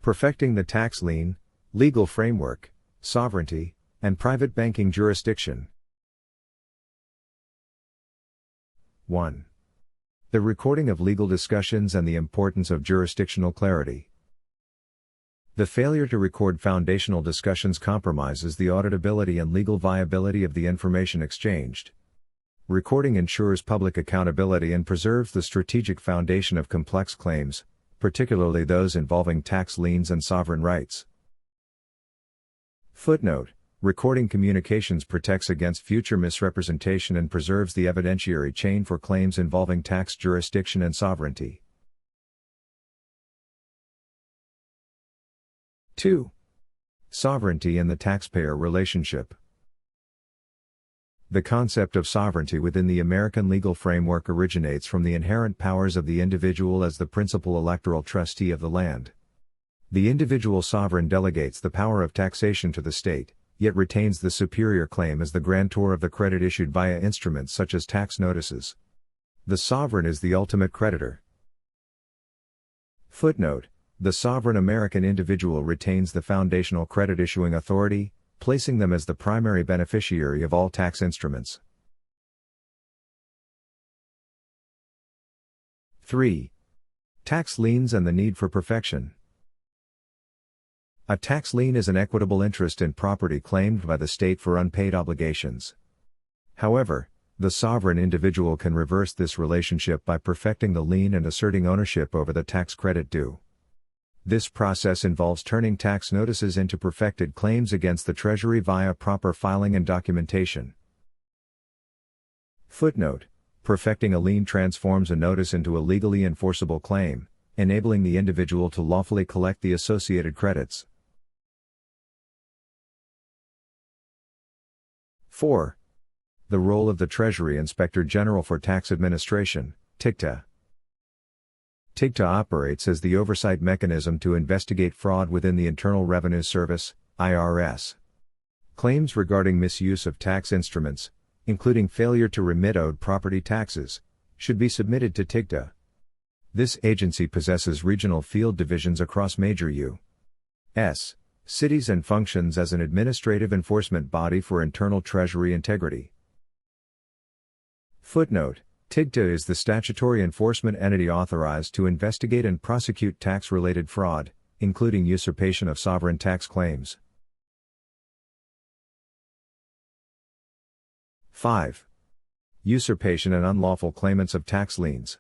Perfecting the tax lien, legal framework, sovereignty, and private banking jurisdiction. 1. The recording of legal discussions and the importance of jurisdictional clarity. The failure to record foundational discussions compromises the auditability and legal viability of the information exchanged. Recording ensures public accountability and preserves the strategic foundation of complex claims, particularly those involving tax liens and sovereign rights. Footnote: Recording communications protects against future misrepresentation and preserves the evidentiary chain for claims involving tax jurisdiction and sovereignty. 2. Sovereignty and the taxpayer relationship. The concept of sovereignty within the American legal framework originates from the inherent powers of the individual as the principal electoral trustee of the land. The individual sovereign delegates the power of taxation to the state, yet retains the superior claim as the grantor of the credit issued via instruments such as tax notices. The sovereign is the ultimate creditor. Footnote: The sovereign American individual retains the foundational credit issuing authority, placing them as the primary beneficiary of all tax instruments. 3. Tax liens and the need for perfection. A tax lien is an equitable interest in property claimed by the state for unpaid obligations. However, the sovereign individual can reverse this relationship by perfecting the lien and asserting ownership over the tax credit due. This process involves turning tax notices into perfected claims against the Treasury via proper filing and documentation. Footnote: Perfecting a lien transforms a notice into a legally enforceable claim, enabling the individual to lawfully collect the associated credits. 4. The role of the Treasury Inspector General for Tax Administration, TIGTA. TIGTA operates as the oversight mechanism to investigate fraud within the Internal Revenue Service, IRS. Claims regarding misuse of tax instruments, including failure to remit owed property taxes, should be submitted to TIGTA. This agency possesses regional field divisions across major U.S. cities and functions as an administrative enforcement body for internal treasury integrity. Footnote: TIGTA is the statutory enforcement entity authorized to investigate and prosecute tax-related fraud, including usurpation of sovereign tax claims. 5. Usurpation and unlawful claimants of tax liens.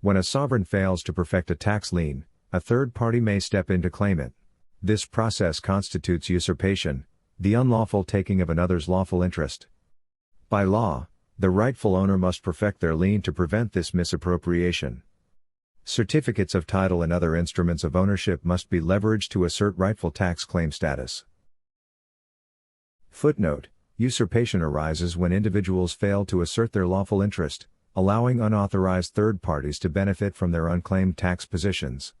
When a sovereign fails to perfect a tax lien, a third party may step in to claim it. This process constitutes usurpation, the unlawful taking of another's lawful interest. By law, the rightful owner must perfect their lien to prevent this misappropriation. Certificates of title and other instruments of ownership must be leveraged to assert rightful tax claim status. Footnote: Usurpation arises when individuals fail to assert their lawful interest, allowing unauthorized third parties to benefit from their unclaimed tax positions.